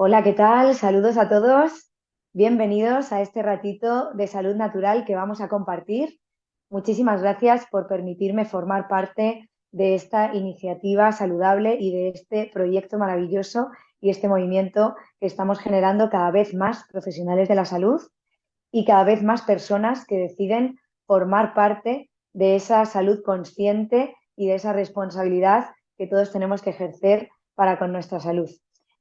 Hola, ¿qué tal? Saludos a todos. Bienvenidos a este ratito de salud natural que vamos a compartir. Muchísimas gracias por permitirme formar parte de esta iniciativa saludable y de este proyecto maravilloso y este movimiento que estamos generando cada vez más profesionales de la salud y cada vez más personas que deciden formar parte de esa salud consciente y de esa responsabilidad que todos tenemos que ejercer para con nuestra salud.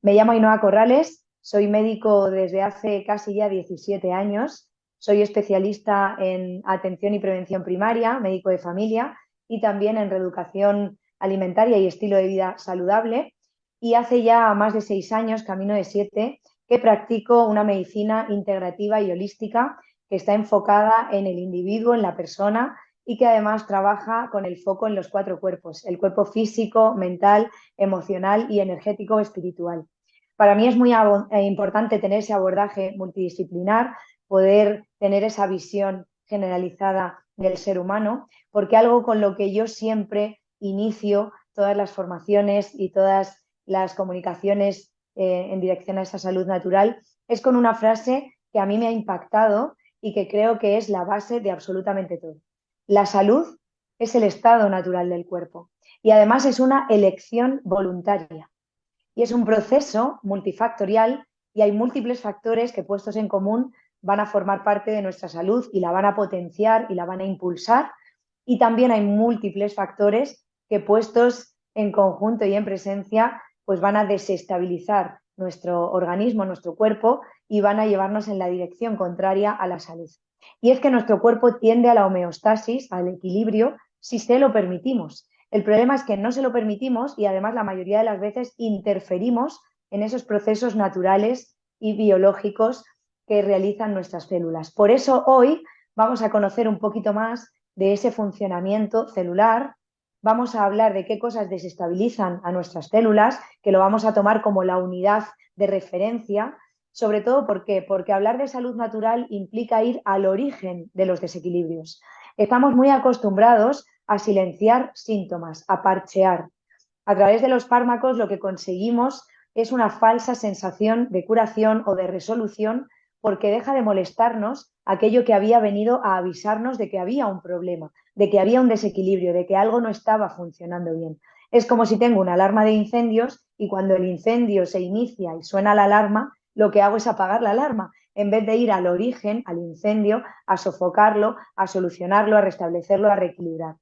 Me llamo Ainhoa Corrales, soy médico desde hace casi ya 17 años, soy especialista en atención y prevención primaria, médico de familia y también en reeducación alimentaria y estilo de vida saludable. Y hace ya más de 6 años, camino de 7, que practico una medicina integrativa y holística que está enfocada en el individuo, en la persona y que además trabaja con el foco en los 4 cuerpos, el cuerpo físico, mental, emocional y energético espiritual. Para mí es muy importante tener ese abordaje multidisciplinar, poder tener esa visión generalizada del ser humano, porque algo con lo que yo siempre inicio todas las formaciones y todas las comunicaciones en dirección a esa salud natural es con una frase que a mí me ha impactado y que creo que es la base de absolutamente todo. La salud es el estado natural del cuerpo y además es una elección voluntaria y es un proceso multifactorial y hay múltiples factores que puestos en común van a formar parte de nuestra salud y la van a potenciar y la van a impulsar, y también hay múltiples factores que puestos en conjunto y en presencia pues van a desestabilizar nuestro organismo, nuestro cuerpo, y van a llevarnos en la dirección contraria a la salud. Y es que nuestro cuerpo tiende a la homeostasis, al equilibrio, si se lo permitimos. El problema es que no se lo permitimos y además la mayoría de las veces interferimos en esos procesos naturales y biológicos que realizan nuestras células. Por eso hoy vamos a conocer un poquito más de ese funcionamiento celular. Vamos a hablar de qué cosas desestabilizan a nuestras células, que lo vamos a tomar como la unidad de referencia, sobre todo porque hablar de salud natural implica ir al origen de los desequilibrios. Estamos muy acostumbrados a silenciar síntomas, a parchear. A través de los fármacos lo que conseguimos es una falsa sensación de curación o de resolución porque deja de molestarnos aquello que había venido a avisarnos de que había un problema, de que había un desequilibrio, de que algo no estaba funcionando bien. Es como si tengo una alarma de incendios y cuando el incendio se inicia y suena la alarma, lo que hago es apagar la alarma en vez de ir al origen, al incendio, a sofocarlo, a solucionarlo, a restablecerlo, a reequilibrar.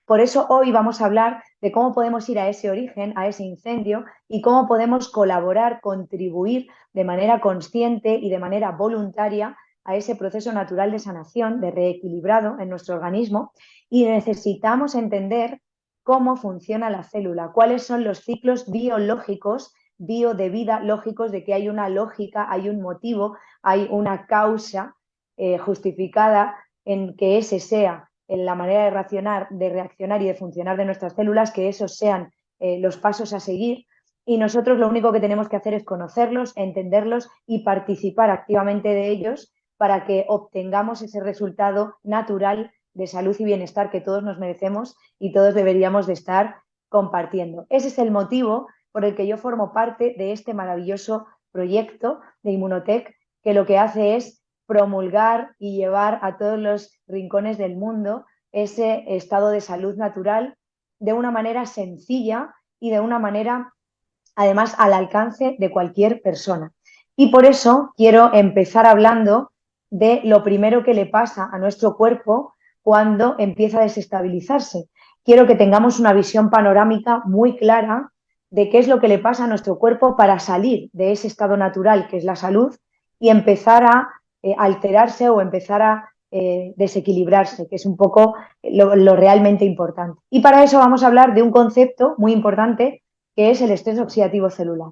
Por eso hoy vamos a hablar de cómo podemos ir a ese origen, a ese incendio, y cómo podemos colaborar, contribuir de manera consciente y de manera voluntaria a ese proceso natural de sanación, de reequilibrado en nuestro organismo. Y necesitamos entender cómo funciona la célula, cuáles son los ciclos biológicos, bio de vida lógicos, de que hay una lógica, hay un motivo, hay una causa justificada en que ese sea en la manera de reaccionar y de funcionar de nuestras células, que esos sean los pasos a seguir. Y nosotros lo único que tenemos que hacer es conocerlos, entenderlos y participar activamente de ellos para que obtengamos ese resultado natural de salud y bienestar que todos nos merecemos y todos deberíamos de estar compartiendo. Ese es el motivo por el que yo formo parte de este maravilloso proyecto de Inmunotech, que lo que hace es promulgar y llevar a todos los rincones del mundo ese estado de salud natural de una manera sencilla y de una manera, además, al alcance de cualquier persona. Y por eso quiero empezar hablando de lo primero que le pasa a nuestro cuerpo cuando empieza a desestabilizarse. Quiero que tengamos una visión panorámica muy clara de qué es lo que le pasa a nuestro cuerpo para salir de ese estado natural que es la salud y empezar a alterarse o empezar a desequilibrarse, que es un poco lo realmente importante. Y para eso vamos a hablar de un concepto muy importante que es el estrés oxidativo celular.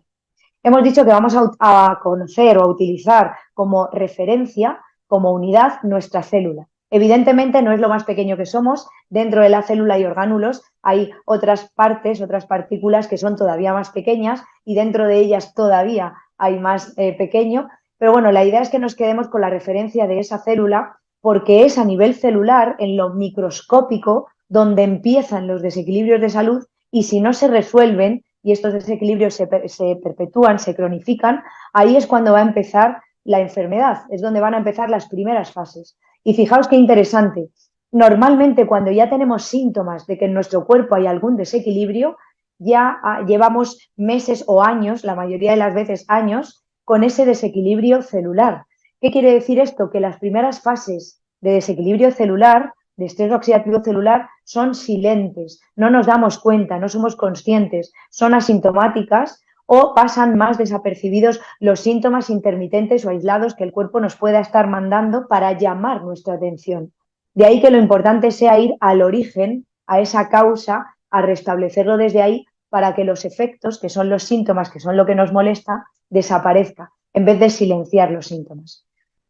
Hemos dicho que vamos a conocer o a utilizar como referencia, como unidad, nuestra célula. Evidentemente no es lo más pequeño que somos. Dentro de la célula y orgánulos hay otras partes, otras partículas que son todavía más pequeñas y dentro de ellas todavía hay más pequeño. Pero bueno, la idea es que nos quedemos con la referencia de esa célula porque es a nivel celular, en lo microscópico, donde empiezan los desequilibrios de salud y si no se resuelven, y estos desequilibrios se perpetúan, se cronifican, ahí es cuando va a empezar la enfermedad, es donde van a empezar las primeras fases. Y fijaos qué interesante, normalmente cuando ya tenemos síntomas de que en nuestro cuerpo hay algún desequilibrio, ya llevamos meses o años, la mayoría de las veces años, con ese desequilibrio celular. ¿Qué quiere decir esto? Que las primeras fases de desequilibrio celular, de estrés oxidativo celular, son silentes, no nos damos cuenta, no somos conscientes, son asintomáticas o pasan más desapercibidos los síntomas intermitentes o aislados que el cuerpo nos pueda estar mandando para llamar nuestra atención. De ahí que lo importante sea ir al origen, a esa causa, a restablecerlo desde ahí para que los efectos, que son los síntomas, que son lo que nos molesta, desaparezca, en vez de silenciar los síntomas.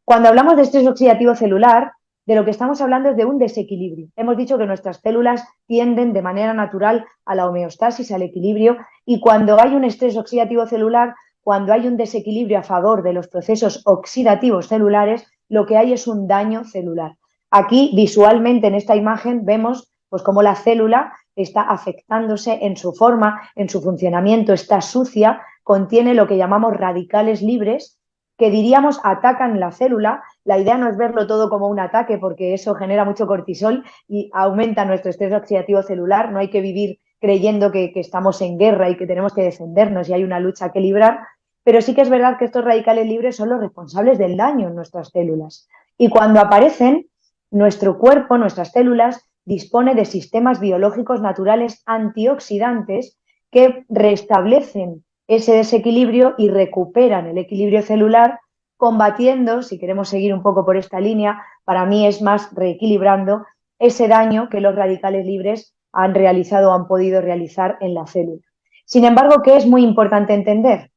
Cuando hablamos de estrés oxidativo celular, de lo que estamos hablando es de un desequilibrio. Hemos dicho que nuestras células tienden de manera natural a la homeostasis, al equilibrio, y cuando hay un estrés oxidativo celular, cuando hay un desequilibrio a favor de los procesos oxidativos celulares, lo que hay es un daño celular. Aquí, visualmente, en esta imagen, vemos pues cómo la célula está afectándose en su forma, en su funcionamiento, está sucia, contiene lo que llamamos radicales libres, que diríamos atacan la célula. La idea no es verlo todo como un ataque porque eso genera mucho cortisol y aumenta nuestro estrés oxidativo celular. No hay que vivir creyendo que estamos en guerra y que tenemos que defendernos y hay una lucha que librar, pero sí que es verdad que estos radicales libres son los responsables del daño en nuestras células. Y cuando aparecen, nuestro cuerpo, nuestras células, dispone de sistemas biológicos naturales antioxidantes que restablecen ese desequilibrio y recuperan el equilibrio celular, combatiendo, si queremos seguir un poco por esta línea, para mí es más reequilibrando ese daño que los radicales libres han realizado o han podido realizar en la célula. Sin embargo, ¿qué es muy importante entender?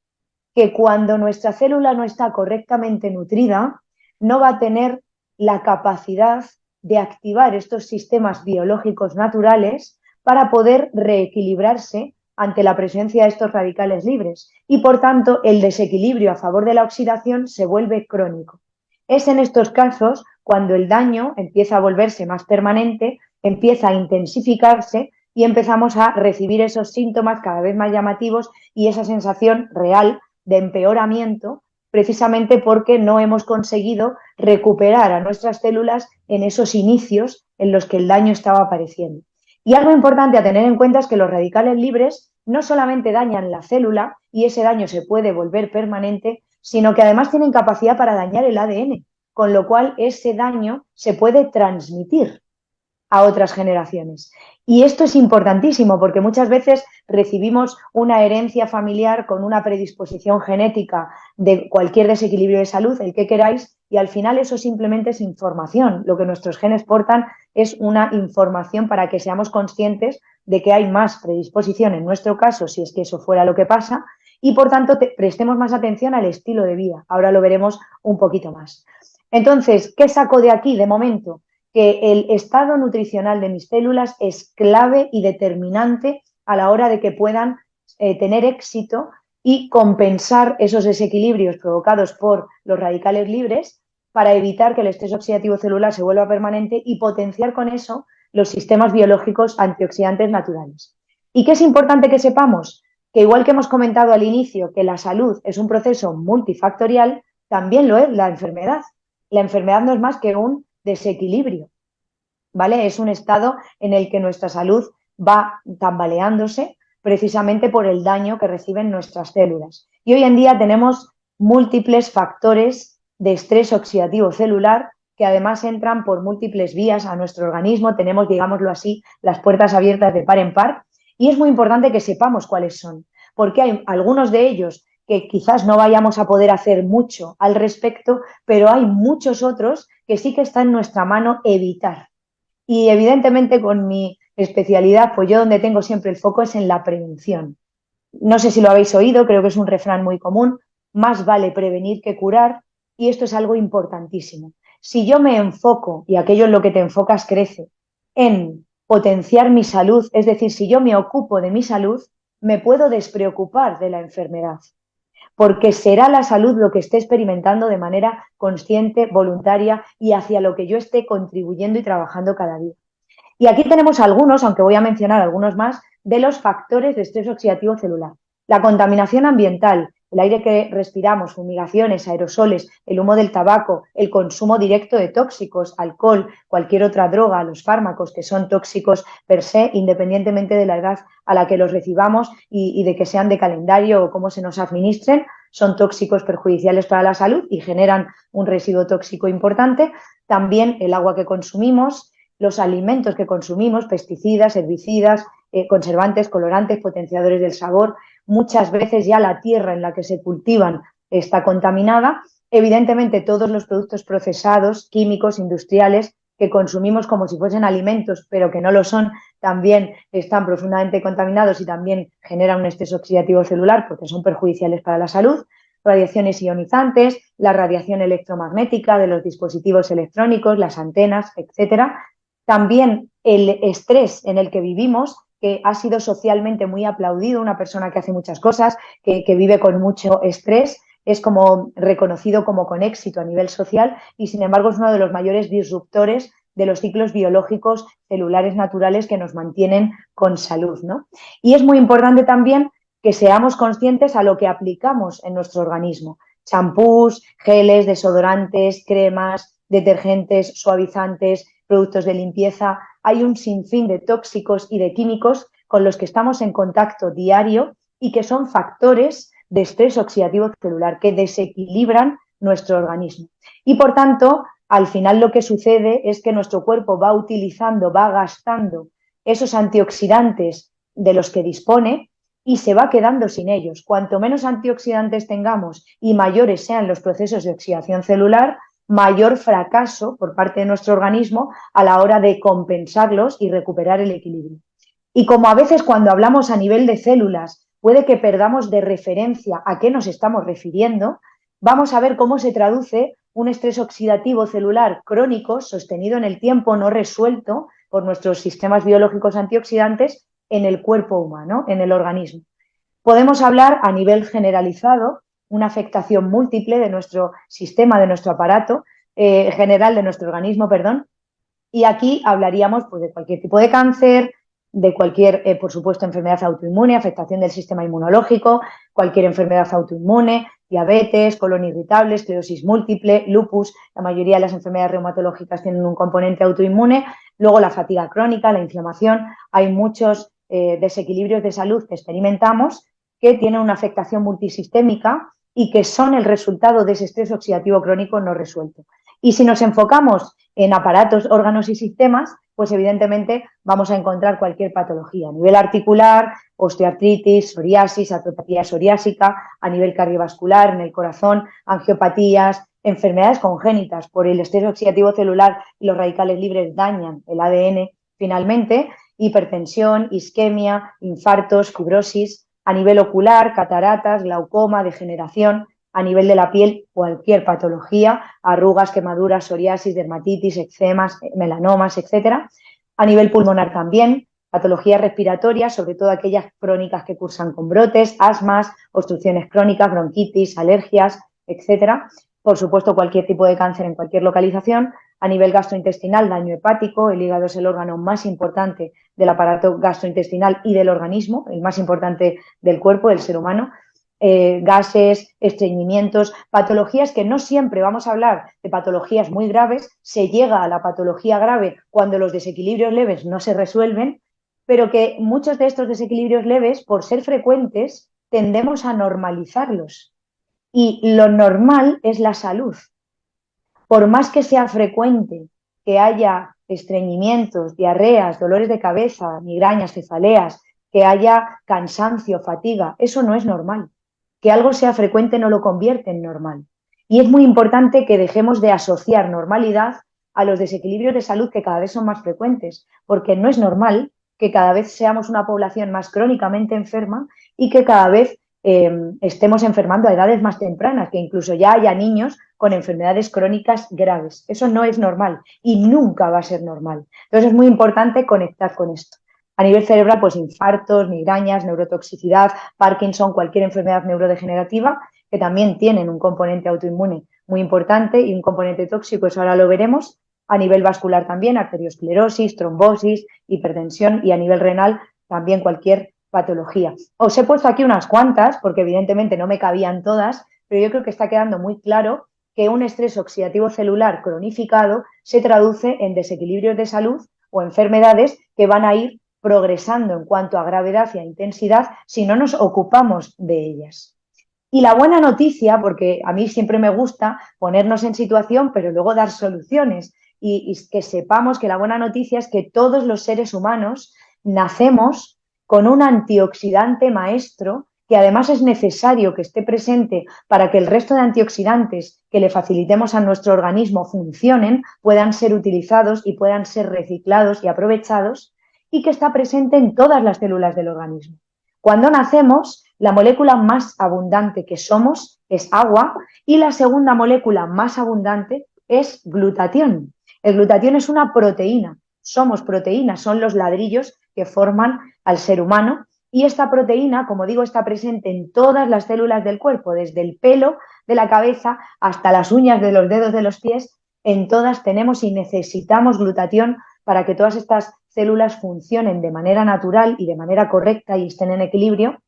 Que cuando nuestra célula no está correctamente nutrida, no va a tener la capacidad de activar estos sistemas biológicos naturales para poder reequilibrarse ante la presencia de estos radicales libres y, por tanto, el desequilibrio a favor de la oxidación se vuelve crónico. Es en estos casos cuando el daño empieza a volverse más permanente, empieza a intensificarse y empezamos a recibir esos síntomas cada vez más llamativos y esa sensación real de empeoramiento, precisamente porque no hemos conseguido recuperar a nuestras células en esos inicios en los que el daño estaba apareciendo. Y algo importante a tener en cuenta es que los radicales libres no solamente dañan la célula y ese daño se puede volver permanente, sino que además tienen capacidad para dañar el ADN, con lo cual ese daño se puede transmitir a otras generaciones. Y esto es importantísimo porque muchas veces recibimos una herencia familiar con una predisposición genética de cualquier desequilibrio de salud, el que queráis, y al final eso simplemente es información. Lo que nuestros genes portan es una información para que seamos conscientes de que hay más predisposición en nuestro caso, si es que eso fuera lo que pasa, y por tanto prestemos más atención al estilo de vida. Ahora lo veremos un poquito más. Entonces, ¿qué saco de aquí de momento? Que el estado nutricional de mis células es clave y determinante a la hora de que puedan tener éxito y compensar esos desequilibrios provocados por los radicales libres para evitar que el estrés oxidativo celular se vuelva permanente y potenciar con eso los sistemas biológicos antioxidantes naturales. ¿Y qué es importante que sepamos? Que igual que hemos comentado al inicio que la salud es un proceso multifactorial, también lo es la enfermedad. La enfermedad no es más que un desequilibrio, ¿vale? Es un estado en el que nuestra salud va tambaleándose precisamente por el daño que reciben nuestras células. Y hoy en día tenemos múltiples factores de estrés oxidativo celular que además entran por múltiples vías a nuestro organismo. Tenemos, digámoslo así, las puertas abiertas de par en par y es muy importante que sepamos cuáles son, porque hay algunos de ellos que quizás no vayamos a poder hacer mucho al respecto, pero hay muchos otros que sí que está en nuestra mano evitar. Y evidentemente con mi especialidad, pues yo donde tengo siempre el foco es en la prevención. No sé si lo habéis oído, creo que es un refrán muy común, más vale prevenir que curar, y esto es algo importantísimo. Si yo me enfoco, y aquello en lo que te enfocas crece, en potenciar mi salud, es decir, si yo me ocupo de mi salud, me puedo despreocupar de la enfermedad, porque será la salud lo que esté experimentando de manera consciente, voluntaria y hacia lo que yo esté contribuyendo y trabajando cada día. Y aquí tenemos algunos, aunque voy a mencionar algunos más, de los factores de estrés oxidativo celular. La contaminación ambiental, el aire que respiramos, fumigaciones, aerosoles, el humo del tabaco, el consumo directo de tóxicos, alcohol, cualquier otra droga, los fármacos que son tóxicos per se, independientemente de la edad a la que los recibamos y de que sean de calendario o cómo se nos administren, son tóxicos perjudiciales para la salud y generan un residuo tóxico importante. También el agua que consumimos, los alimentos que consumimos, pesticidas, herbicidas, conservantes, colorantes, potenciadores del sabor. Muchas veces ya la tierra en la que se cultivan está contaminada. Evidentemente, todos los productos procesados, químicos, industriales, que consumimos como si fuesen alimentos, pero que no lo son, también están profundamente contaminados y también generan un estrés oxidativo celular porque son perjudiciales para la salud. Radiaciones ionizantes, la radiación electromagnética de los dispositivos electrónicos, las antenas, etcétera. También el estrés en el que vivimos, que ha sido socialmente muy aplaudido, una persona que hace muchas cosas, que vive con mucho estrés, es como reconocido como con éxito a nivel social y sin embargo es uno de los mayores disruptores de los ciclos biológicos celulares naturales que nos mantienen con salud, ¿no? Y es muy importante también que seamos conscientes a lo que aplicamos en nuestro organismo. Champús, geles, desodorantes, cremas, detergentes, suavizantes, productos de limpieza. Hay un sinfín de tóxicos y de químicos con los que estamos en contacto diario y que son factores de estrés oxidativo celular que desequilibran nuestro organismo. Y por tanto, al final lo que sucede es que nuestro cuerpo va utilizando, va gastando esos antioxidantes de los que dispone y se va quedando sin ellos. Cuanto menos antioxidantes tengamos y mayores sean los procesos de oxidación celular, mayor fracaso por parte de nuestro organismo a la hora de compensarlos y recuperar el equilibrio. Y como a veces cuando hablamos a nivel de células puede que perdamos de referencia a qué nos estamos refiriendo, vamos a ver cómo se traduce un estrés oxidativo celular crónico, sostenido en el tiempo, no resuelto por nuestros sistemas biológicos antioxidantes en el cuerpo humano, en el organismo. Podemos hablar a nivel generalizado, una afectación múltiple de nuestro sistema, de nuestro aparato general, de nuestro organismo, perdón, y aquí hablaríamos pues, de cualquier tipo de cáncer, de cualquier, por supuesto, enfermedad autoinmune, afectación del sistema inmunológico, cualquier enfermedad autoinmune, diabetes, colon irritable, esclerosis múltiple, lupus. La mayoría de las enfermedades reumatológicas tienen un componente autoinmune. Luego la fatiga crónica, la inflamación. Hay muchos desequilibrios de salud que experimentamos que tienen una afectación multisistémica y que son el resultado de ese estrés oxidativo crónico no resuelto. Y si nos enfocamos en aparatos, órganos y sistemas, pues evidentemente vamos a encontrar cualquier patología a nivel articular, osteoartritis, psoriasis, artropatía psoriásica, a nivel cardiovascular, en el corazón, angiopatías, enfermedades congénitas por el estrés oxidativo celular y los radicales libres dañan el ADN finalmente, hipertensión, isquemia, infartos, fibrosis, a nivel ocular, cataratas, glaucoma, degeneración, a nivel de la piel, cualquier patología, arrugas, quemaduras, psoriasis, dermatitis, eczemas, melanomas, etcétera. A nivel pulmonar también, patologías respiratorias, sobre todo aquellas crónicas que cursan con brotes, asmas, obstrucciones crónicas, bronquitis, alergias, etcétera. Por supuesto, cualquier tipo de cáncer en cualquier localización. A nivel gastrointestinal, daño hepático, el hígado es el órgano más importante del aparato gastrointestinal y del organismo, el más importante del cuerpo, del ser humano. Gases, estreñimientos, patologías que no siempre vamos a hablar de patologías muy graves, se llega a la patología grave cuando los desequilibrios leves no se resuelven, pero que muchos de estos desequilibrios leves, por ser frecuentes, tendemos a normalizarlos. Y lo normal es la salud. Por más que sea frecuente que haya estreñimientos, diarreas, dolores de cabeza, migrañas, cefaleas, que haya cansancio, fatiga, eso no es normal. Que algo sea frecuente no lo convierte en normal. Y es muy importante que dejemos de asociar normalidad a los desequilibrios de salud que cada vez son más frecuentes, porque no es normal que cada vez seamos una población más crónicamente enferma y que cada vez estemos enfermando a edades más tempranas, que incluso ya haya niños con enfermedades crónicas graves. Eso no es normal y nunca va a ser normal. Entonces es muy importante conectar con esto. A nivel cerebral, pues infartos, migrañas, neurotoxicidad, Parkinson, cualquier enfermedad neurodegenerativa, que también tienen un componente autoinmune muy importante y un componente tóxico, eso ahora lo veremos. a nivel vascular también, arteriosclerosis, trombosis, hipertensión y a nivel renal también cualquier patología. Os he puesto aquí unas cuantas porque evidentemente no me cabían todas, pero yo creo que está quedando muy claro que un estrés oxidativo celular cronificado se traduce en desequilibrios de salud o enfermedades que van a ir progresando en cuanto a gravedad y a intensidad si no nos ocupamos de ellas. Y la buena noticia, porque a mí siempre me gusta ponernos en situación, pero luego dar soluciones, y que sepamos que la buena noticia es que todos los seres humanos nacemos con un antioxidante maestro que además es necesario que esté presente para que el resto de antioxidantes que le facilitemos a nuestro organismo funcionen, puedan ser utilizados y puedan ser reciclados y aprovechados, y que está presente en todas las células del organismo. Cuando nacemos, la molécula más abundante que somos es agua y la segunda molécula más abundante es glutatión. El glutatión es una proteína, somos proteínas, son los ladrillos que forman al ser humano y esta proteína, como digo, está presente en todas las células del cuerpo, desde el pelo de la cabeza hasta las uñas de los dedos de los pies, en todas tenemos y necesitamos glutatión para que todas estas células funcionen de manera natural y de manera correcta y estén en equilibrio.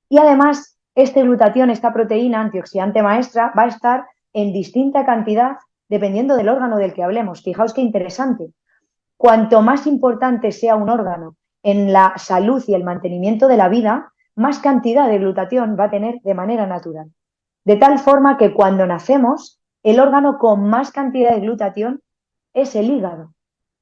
Y además, este glutatión, esta proteína antioxidante maestra, va a estar en distinta cantidad dependiendo del órgano del que hablemos. Fijaos qué interesante. Cuanto más importante sea un órgano en la salud y el mantenimiento de la vida, más cantidad de glutatión va a tener de manera natural. De tal forma que cuando nacemos, el órgano con más cantidad de glutatión es el hígado,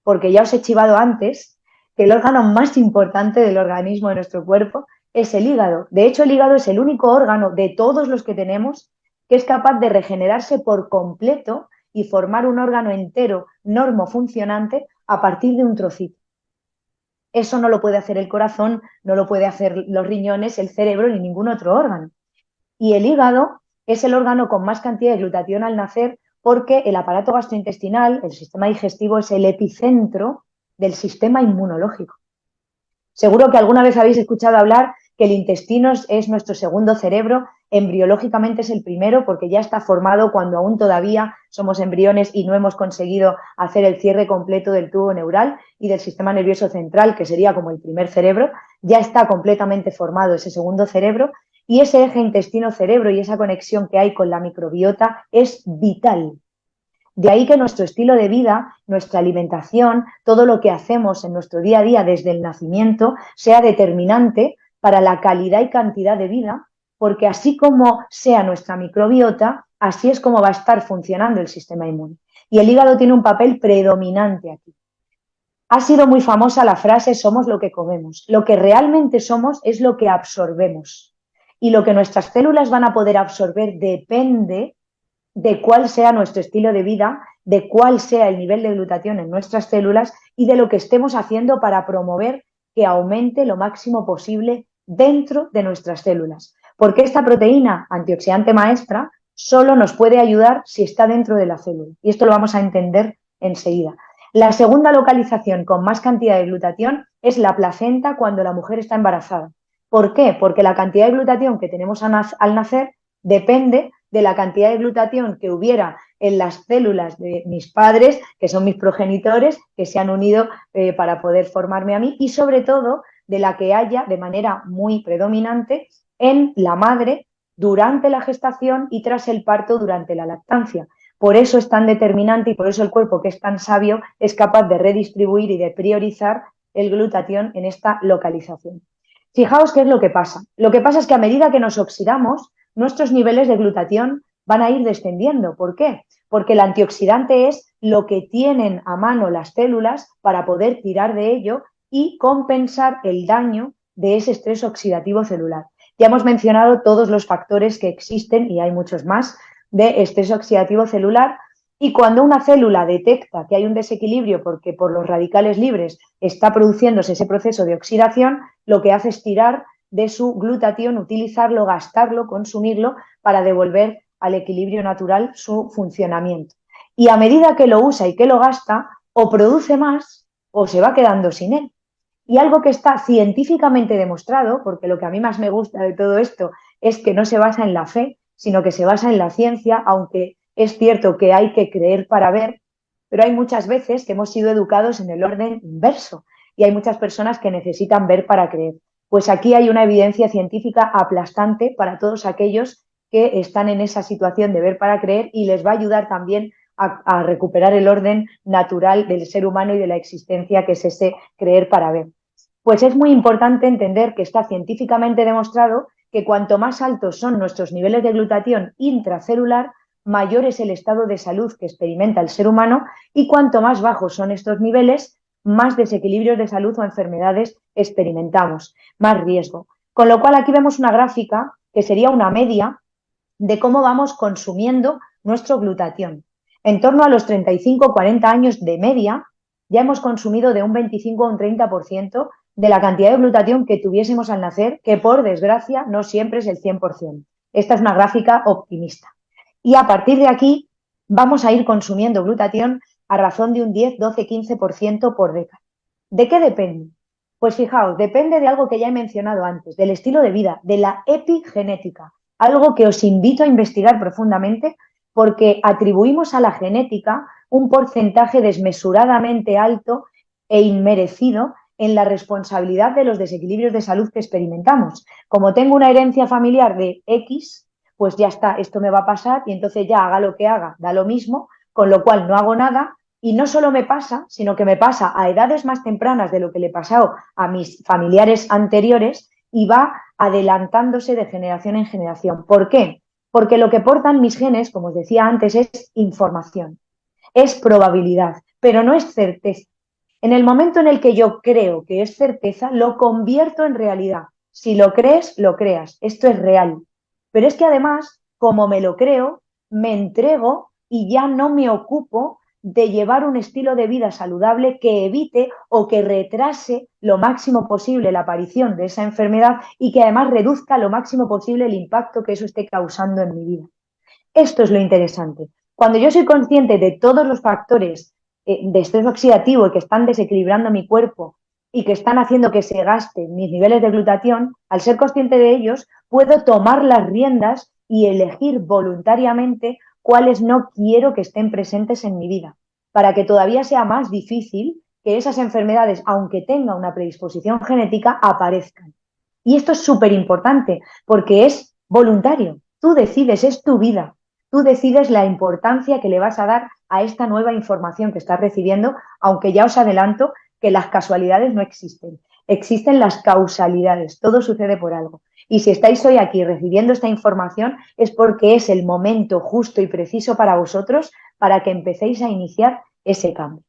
porque ya os he chivado antes que el órgano más importante del organismo de nuestro cuerpo es el hígado. De hecho, el hígado es el único órgano de todos los que tenemos que es capaz de regenerarse por completo y formar un órgano entero normofuncionante a partir de un trocito. Eso no lo puede hacer el corazón, no lo puede hacer los riñones, el cerebro ni ningún otro órgano. Y el hígado es el órgano con más cantidad de glutatión al nacer porque el aparato gastrointestinal, el sistema digestivo, es el epicentro del sistema inmunológico. Seguro que alguna vez habéis escuchado hablar que el intestino es nuestro segundo cerebro, embriológicamente es el primero porque ya está formado cuando aún todavía somos embriones y no hemos conseguido hacer el cierre completo del tubo neural y del sistema nervioso central, que sería como el primer cerebro, ya está completamente formado ese segundo cerebro y ese eje intestino-cerebro y esa conexión que hay con la microbiota es vital. De ahí que nuestro estilo de vida, nuestra alimentación, todo lo que hacemos en nuestro día a día desde el nacimiento sea determinante para la calidad y cantidad de vida, porque así como sea nuestra microbiota, así es como va a estar funcionando el sistema inmune. Y el hígado tiene un papel predominante aquí. Ha sido muy famosa la frase somos lo que comemos. Lo que realmente somos es lo que absorbemos. Y lo que nuestras células van a poder absorber depende de cuál sea nuestro estilo de vida, de cuál sea el nivel de glutatión en nuestras células y de lo que estemos haciendo para promover que aumente lo máximo posible dentro de nuestras células. Porque esta proteína antioxidante maestra solo nos puede ayudar si está dentro de la célula. Y esto lo vamos a entender enseguida. La segunda localización con más cantidad de glutatión es la placenta cuando la mujer está embarazada. ¿Por qué? Porque la cantidad de glutatión que tenemos al nacer depende de la cantidad de glutatión que hubiera en las células de mis padres, que son mis progenitores, que se han unido para poder formarme a mí, y sobre todo de la que haya de manera muy predominante en la madre durante la gestación y tras el parto durante la lactancia. Por eso es tan determinante y por eso el cuerpo, que es tan sabio, es capaz de redistribuir y de priorizar el glutatión en esta localización. Fijaos qué es lo que pasa. Lo que pasa es que a medida que nos oxidamos, nuestros niveles de glutatión van a ir descendiendo. ¿Por qué? Porque el antioxidante es lo que tienen a mano las células para poder tirar de ello y compensar el daño de ese estrés oxidativo celular. Ya hemos mencionado todos los factores que existen, y hay muchos más, de estrés oxidativo celular, y cuando una célula detecta que hay un desequilibrio porque por los radicales libres está produciéndose ese proceso de oxidación, lo que hace es tirar de su glutatión, utilizarlo, gastarlo, consumirlo para devolver al equilibrio natural su funcionamiento. Y a medida que lo usa y que lo gasta, o produce más o se va quedando sin él. Y algo que está científicamente demostrado, porque lo que a mí más me gusta de todo esto es que no se basa en la fe, sino que se basa en la ciencia, aunque es cierto que hay que creer para ver, pero hay muchas veces que hemos sido educados en el orden inverso y hay muchas personas que necesitan ver para creer. Pues aquí hay una evidencia científica aplastante para todos aquellos que están en esa situación de ver para creer y les va a ayudar también a recuperar el orden natural del ser humano y de la existencia, que es ese creer para ver. Pues es muy importante entender que está científicamente demostrado que cuanto más altos son nuestros niveles de glutatión intracelular, mayor es el estado de salud que experimenta el ser humano, y cuanto más bajos son estos niveles, más desequilibrios de salud o enfermedades experimentamos, más riesgo. Con lo cual aquí vemos una gráfica que sería una media de cómo vamos consumiendo nuestro glutatión. En torno a los 35 o 40 años de media, ya hemos consumido de un 25 a un 30% de la cantidad de glutatión que tuviésemos al nacer, que por desgracia no siempre es el 100%. Esta es una gráfica optimista. Y a partir de aquí vamos a ir consumiendo glutatión a razón de un 10, 12, 15% por década. ¿De qué depende? Pues fijaos, depende de algo que ya he mencionado antes, del estilo de vida, de la epigenética, algo que os invito a investigar profundamente porque atribuimos a la genética un porcentaje desmesuradamente alto e inmerecido en la responsabilidad de los desequilibrios de salud que experimentamos. Como tengo una herencia familiar de X, pues ya está, esto me va a pasar y entonces ya haga lo que haga, da lo mismo, con lo cual no hago nada. Y no solo me pasa, sino que me pasa a edades más tempranas de lo que le pasó a mis familiares anteriores y va adelantándose de generación en generación. ¿Por qué? Porque lo que portan mis genes, como os decía antes, es información, es probabilidad, pero no es certeza. En el momento en el que yo creo que es certeza, lo convierto en realidad. Si lo crees, lo creas. Esto es real. Pero es que además, como me lo creo, me entrego y ya no me ocupo de llevar un estilo de vida saludable que evite o que retrase lo máximo posible la aparición de esa enfermedad y que además reduzca lo máximo posible el impacto que eso esté causando en mi vida. Esto es lo interesante. Cuando yo soy consciente de todos los factores de estrés oxidativo y que están desequilibrando mi cuerpo y que están haciendo que se gasten mis niveles de glutatión, al ser consciente de ellos, puedo tomar las riendas y elegir voluntariamente cuáles no quiero que estén presentes en mi vida, para que todavía sea más difícil que esas enfermedades, aunque tenga una predisposición genética, aparezcan. Y esto es súper importante porque es voluntario. Tú decides, es tu vida. Tú decides la importancia que le vas a dar a esta nueva información que estás recibiendo, aunque ya os adelanto que las casualidades no existen. Existen las causalidades, todo sucede por algo. Y si estáis hoy aquí recibiendo esta información es porque es el momento justo y preciso para vosotros para que empecéis a iniciar ese cambio.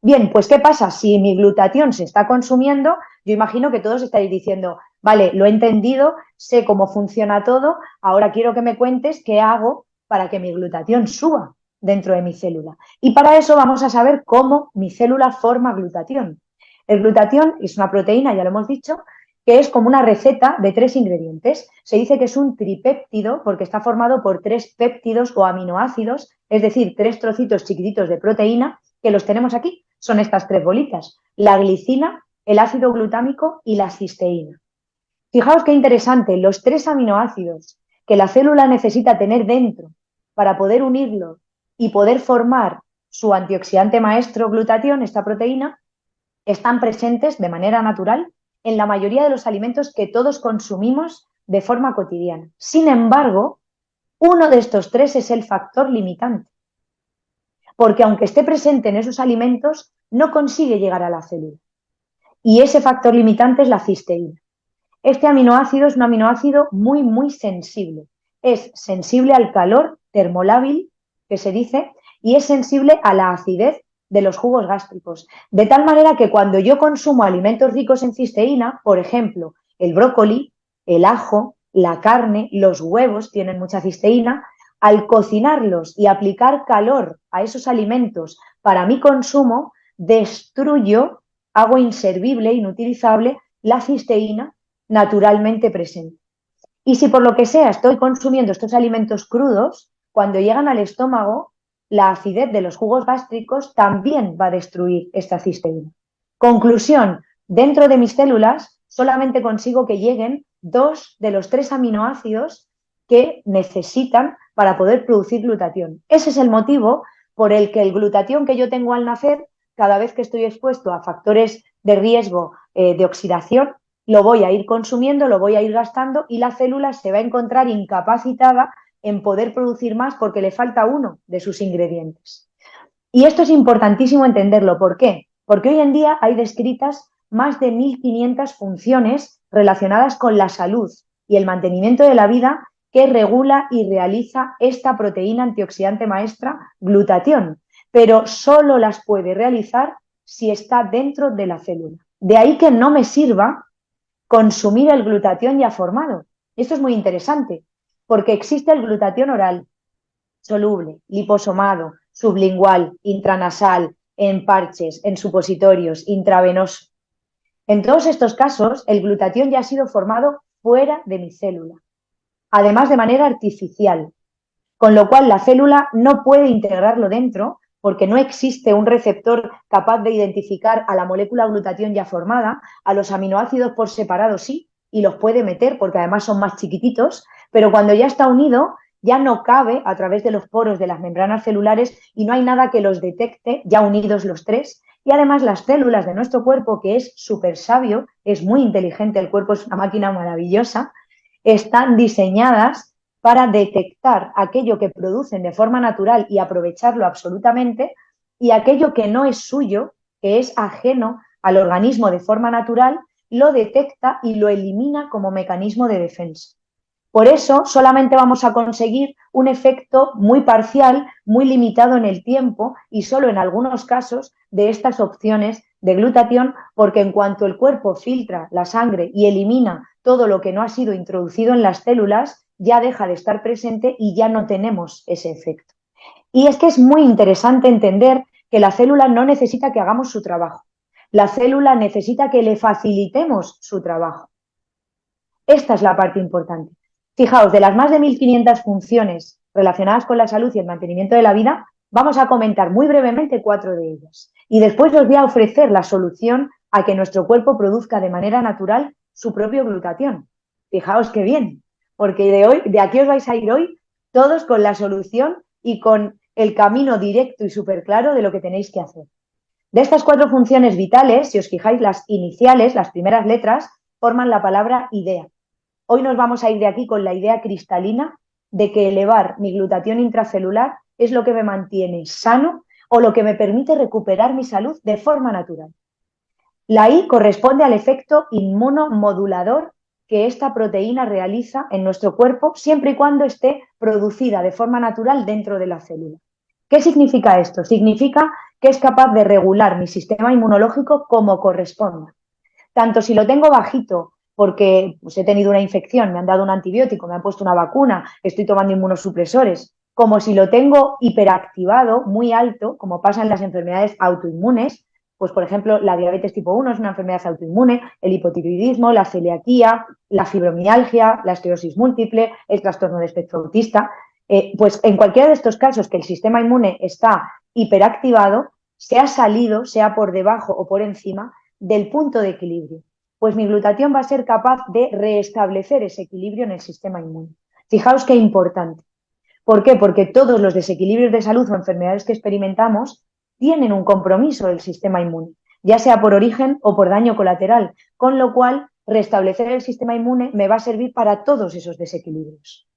Bien, pues ¿qué pasa? Si mi glutatión se está consumiendo, yo imagino que todos estáis diciendo, vale, lo he entendido, sé cómo funciona todo, ahora quiero que me cuentes qué hago para que mi glutatión suba dentro de mi célula. Y para eso vamos a saber cómo mi célula forma glutatión. El glutatión es una proteína, ya lo hemos dicho, que es como una receta de 3 ingredientes. Se dice que es un tripéptido porque está formado por 3 péptidos o aminoácidos, es decir, 3 trocitos chiquititos de proteína que los tenemos aquí. Son estas 3 bolitas, la glicina, el ácido glutámico y la cisteína. Fijaos qué interesante, los 3 aminoácidos que la célula necesita tener dentro para poder unirlos y poder formar su antioxidante maestro glutatión, esta proteína, están presentes de manera natural en la mayoría de los alimentos que todos consumimos de forma cotidiana. Sin embargo, uno de estos 3 es el factor limitante, porque aunque esté presente en esos alimentos, no consigue llegar a la célula. Y ese factor limitante es la cisteína. Este aminoácido es un aminoácido muy, muy sensible. Es sensible al calor termolábil, que se dice, y es sensible a la acidez de los jugos gástricos. De tal manera que cuando yo consumo alimentos ricos en cisteína, por ejemplo, el brócoli, el ajo, la carne, los huevos tienen mucha cisteína, al cocinarlos y aplicar calor a esos alimentos para mi consumo, destruyo, hago inservible, inutilizable, la cisteína naturalmente presente. Y si por lo que sea estoy consumiendo estos alimentos crudos, cuando llegan al estómago, la acidez de los jugos gástricos también va a destruir esta cisteína. Conclusión, dentro de mis células solamente consigo que lleguen 2 de los 3 aminoácidos que necesitan para poder producir glutatión. Ese es el motivo por el que el glutatión que yo tengo al nacer, cada vez que estoy expuesto a factores de riesgo de oxidación, lo voy a ir consumiendo, lo voy a ir gastando y la célula se va a encontrar incapacitada en poder producir más porque le falta uno de sus ingredientes. Y esto es importantísimo entenderlo. ¿Por qué? Porque hoy en día hay descritas más de 1.500 funciones relacionadas con la salud y el mantenimiento de la vida que regula y realiza esta proteína antioxidante maestra, glutatión, pero solo las puede realizar si está dentro de la célula. De ahí que no me sirva consumir el glutatión ya formado. Esto es muy interesante, porque existe el glutatión oral, soluble, liposomado, sublingual, intranasal, en parches, en supositorios, intravenoso. En todos estos casos, el glutatión ya ha sido formado fuera de mi célula, además de manera artificial, con lo cual la célula no puede integrarlo dentro porque no existe un receptor capaz de identificar a la molécula glutatión ya formada, a los aminoácidos por separado sí, y los puede meter porque además son más chiquititos, pero cuando ya está unido ya no cabe a través de los poros de las membranas celulares y no hay nada que los detecte ya unidos los tres. Y además las células de nuestro cuerpo, que es súper sabio, es muy inteligente, el cuerpo es una máquina maravillosa, están diseñadas para detectar aquello que producen de forma natural y aprovecharlo absolutamente y aquello que no es suyo, que es ajeno al organismo de forma natural, lo detecta y lo elimina como mecanismo de defensa. Por eso solamente vamos a conseguir un efecto muy parcial, muy limitado en el tiempo y solo en algunos casos de estas opciones de glutatión, porque en cuanto el cuerpo filtra la sangre y elimina todo lo que no ha sido introducido en las células, ya deja de estar presente y ya no tenemos ese efecto. Y es que es muy interesante entender que la célula no necesita que hagamos su trabajo. La célula necesita que le facilitemos su trabajo. Esta es la parte importante. Fijaos, de las más de 1.500 funciones relacionadas con la salud y el mantenimiento de la vida, vamos a comentar muy brevemente 4 de ellas. Y después os voy a ofrecer la solución a que nuestro cuerpo produzca de manera natural su propio glutatión. Fijaos qué bien, porque de aquí os vais a ir hoy todos con la solución y con el camino directo y súper claro de lo que tenéis que hacer. De estas 4 funciones vitales, si os fijáis, las iniciales, las primeras letras, forman la palabra idea. Hoy nos vamos a ir de aquí con la idea cristalina de que elevar mi glutatión intracelular es lo que me mantiene sano o lo que me permite recuperar mi salud de forma natural. La I corresponde al efecto inmunomodulador que esta proteína realiza en nuestro cuerpo siempre y cuando esté producida de forma natural dentro de la célula. ¿Qué significa esto? Significa que es capaz de regular mi sistema inmunológico como corresponda. Tanto si lo tengo bajito porque pues, he tenido una infección, me han dado un antibiótico, me han puesto una vacuna, estoy tomando inmunosupresores, como si lo tengo hiperactivado, muy alto, como pasa en las enfermedades autoinmunes, pues por ejemplo la diabetes tipo 1 es una enfermedad autoinmune, el hipotiroidismo, la celiaquía, la fibromialgia, la esclerosis múltiple, el trastorno de espectro autista, pues en cualquiera de estos casos que el sistema inmune está hiperactivado, sea salido, sea por debajo o por encima, del punto de equilibrio. Pues mi glutatión va a ser capaz de restablecer ese equilibrio en el sistema inmune. Fijaos qué importante. ¿Por qué? Porque todos los desequilibrios de salud o enfermedades que experimentamos tienen un compromiso del sistema inmune, ya sea por origen o por daño colateral, con lo cual restablecer el sistema inmune me va a servir para todos esos desequilibrios.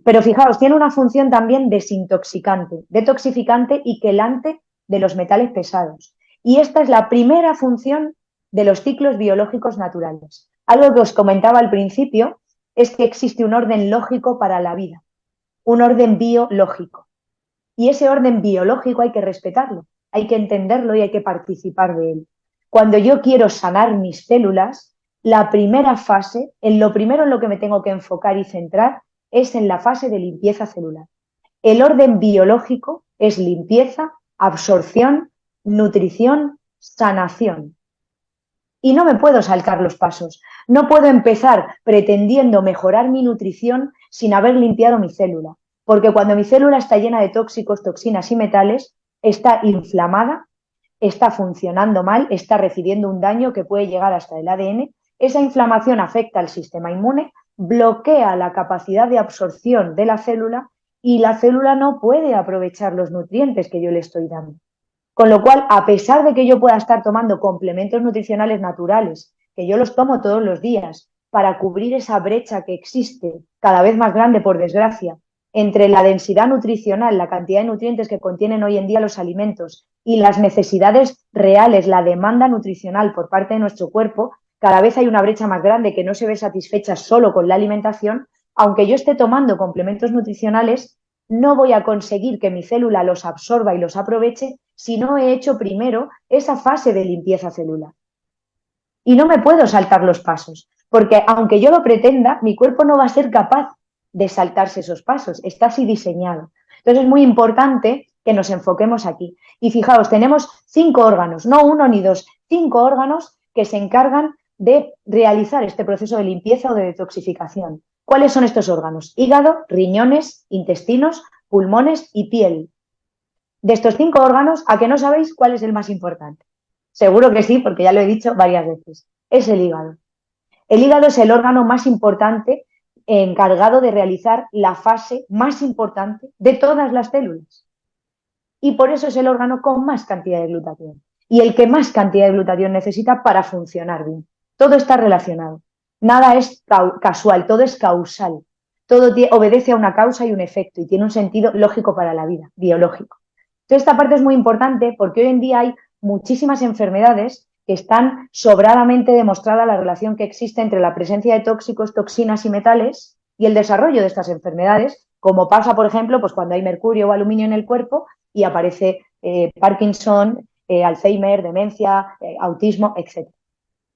Pero fijaos, tiene una función también desintoxicante, detoxificante y quelante de los metales pesados. Y esta es la primera función de los ciclos biológicos naturales. Algo que os comentaba al principio es que existe un orden lógico para la vida, un orden biológico. Y ese orden biológico hay que respetarlo, hay que entenderlo y hay que participar de él. Cuando yo quiero sanar mis células, la primera fase, en lo primero en lo que me tengo que enfocar y centrar, es en la fase de limpieza celular. El orden biológico es limpieza, absorción, nutrición, sanación. Y no me puedo saltar los pasos. No puedo empezar pretendiendo mejorar mi nutrición sin haber limpiado mi célula. Porque cuando mi célula está llena de tóxicos, toxinas y metales, está inflamada, está funcionando mal, está recibiendo un daño que puede llegar hasta el ADN. Esa inflamación afecta al sistema inmune, bloquea la capacidad de absorción de la célula y la célula no puede aprovechar los nutrientes que yo le estoy dando. Con lo cual, a pesar de que yo pueda estar tomando complementos nutricionales naturales, que yo los tomo todos los días para cubrir esa brecha que existe, cada vez más grande por desgracia, entre la densidad nutricional, la cantidad de nutrientes que contienen hoy en día los alimentos y las necesidades reales, la demanda nutricional por parte de nuestro cuerpo, cada vez hay una brecha más grande que no se ve satisfecha solo con la alimentación. Aunque yo esté tomando complementos nutricionales, no voy a conseguir que mi célula los absorba y los aproveche si no he hecho primero esa fase de limpieza celular. Y no me puedo saltar los pasos, porque aunque yo lo pretenda, mi cuerpo no va a ser capaz de saltarse esos pasos, está así diseñado. Entonces es muy importante que nos enfoquemos aquí. Y fijaos, tenemos 5 órganos, no 1 ni 2, 5 órganos que se encargan de realizar este proceso de limpieza o de detoxificación. ¿Cuáles son estos órganos? Hígado, riñones, intestinos, pulmones y piel. De estos 5 órganos, ¿a qué no sabéis cuál es el más importante? Seguro que sí, porque ya lo he dicho varias veces. Es el hígado. El hígado es el órgano más importante encargado de realizar la fase más importante de todas las células. Y por eso es el órgano con más cantidad de glutatión y el que más cantidad de glutatión necesita para funcionar bien. Todo está relacionado. Nada es casual, todo es causal. Todo obedece a una causa y un efecto y tiene un sentido lógico para la vida, biológico. Entonces, esta parte es muy importante porque hoy en día hay muchísimas enfermedades que están sobradamente demostrada la relación que existe entre la presencia de tóxicos, toxinas y metales y el desarrollo de estas enfermedades, como pasa, por ejemplo, pues cuando hay mercurio o aluminio en el cuerpo y aparece Parkinson, Alzheimer, demencia, autismo, etc.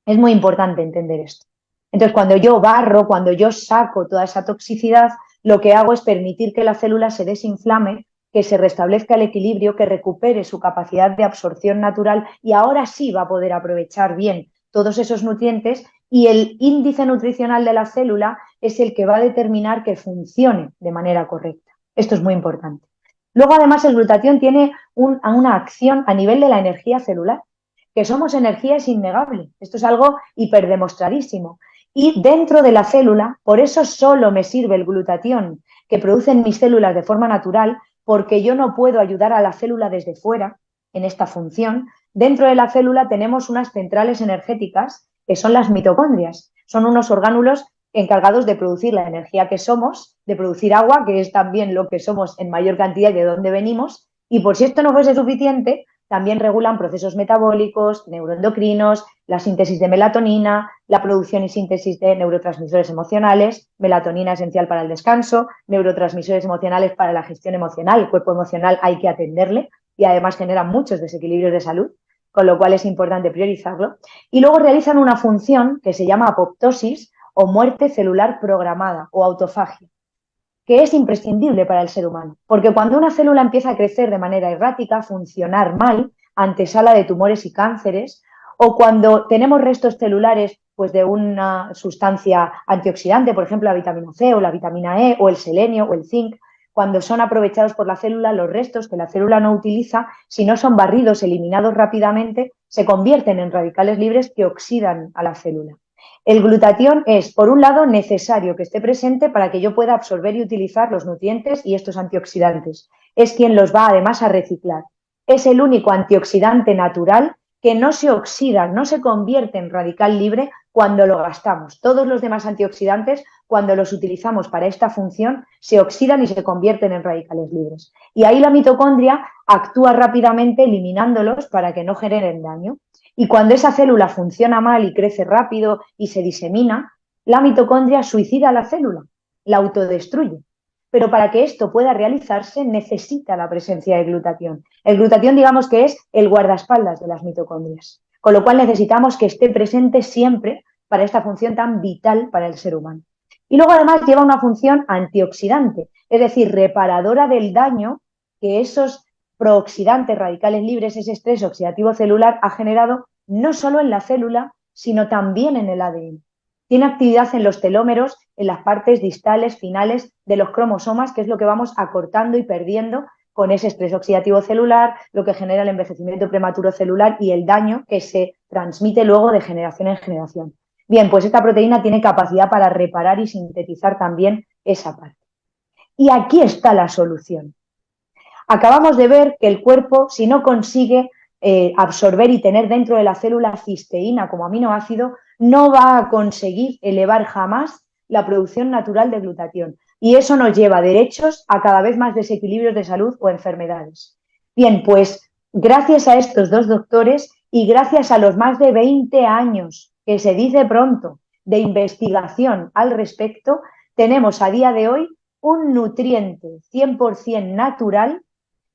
Es muy importante entender esto. Entonces, cuando yo barro, cuando yo saco toda esa toxicidad, lo que hago es permitir que la célula se desinflame, que se restablezca el equilibrio, que recupere su capacidad de absorción natural y ahora sí va a poder aprovechar bien todos esos nutrientes y el índice nutricional de la célula es el que va a determinar que funcione de manera correcta. Esto es muy importante. Luego, además, el glutatión tiene una acción a nivel de la energía celular. Que somos energía es innegable. Esto es algo hiperdemostradísimo. Y dentro de la célula, por eso solo me sirve el glutatión que producen mis células de forma natural, porque yo no puedo ayudar a la célula desde fuera en esta función. Dentro de la célula tenemos unas centrales energéticas que son las mitocondrias. Son unos orgánulos encargados de producir la energía que somos, de producir agua, que es también lo que somos en mayor cantidad y de dónde venimos. Y por si esto no fuese suficiente, también regulan procesos metabólicos, neuroendocrinos, la síntesis de melatonina, la producción y síntesis de neurotransmisores emocionales, melatonina esencial para el descanso, neurotransmisores emocionales para la gestión emocional. El cuerpo emocional hay que atenderle y además genera muchos desequilibrios de salud, con lo cual es importante priorizarlo. Y luego realizan una función que se llama apoptosis o muerte celular programada o autofagia, que es imprescindible para el ser humano, porque cuando una célula empieza a crecer de manera errática, funcionar mal, antesala de tumores y cánceres, o cuando tenemos restos celulares pues, de una sustancia antioxidante, por ejemplo, la vitamina C o la vitamina E o el selenio o el zinc, cuando son aprovechados por la célula, los restos que la célula no utiliza, si no son barridos, eliminados rápidamente, se convierten en radicales libres que oxidan a la célula. El glutatión es, por un lado, necesario que esté presente para que yo pueda absorber y utilizar los nutrientes y estos antioxidantes. Es quien los va además a reciclar. Es el único antioxidante natural que no se oxida, no se convierte en radical libre cuando lo gastamos. Todos los demás antioxidantes, cuando los utilizamos para esta función, se oxidan y se convierten en radicales libres. Y ahí la mitocondria actúa rápidamente eliminándolos para que no generen daño. Y cuando esa célula funciona mal y crece rápido y se disemina, la mitocondria suicida a la célula, la autodestruye. Pero para que esto pueda realizarse necesita la presencia de glutatión. El glutatión, digamos que es el guardaespaldas de las mitocondrias, con lo cual necesitamos que esté presente siempre para esta función tan vital para el ser humano. Y luego además lleva una función antioxidante, es decir, reparadora del daño que esos prooxidantes radicales libres, ese estrés oxidativo celular ha generado no solo en la célula, sino también en el ADN. Tiene actividad en los telómeros, en las partes distales, finales de los cromosomas, que es lo que vamos acortando y perdiendo con ese estrés oxidativo celular, lo que genera el envejecimiento prematuro celular y el daño que se transmite luego de generación en generación. Bien, pues esta proteína tiene capacidad para reparar y sintetizar también esa parte. Y aquí está la solución. Acabamos de ver que el cuerpo, si no consigue absorber y tener dentro de la célula cisteína como aminoácido, no va a conseguir elevar jamás la producción natural de glutatión. Y eso nos lleva derechos a cada vez más desequilibrios de salud o enfermedades. Bien, pues gracias a estos dos doctores y gracias a los más de 20 años, que se dice pronto, de investigación al respecto, tenemos a día de hoy un nutriente 100% natural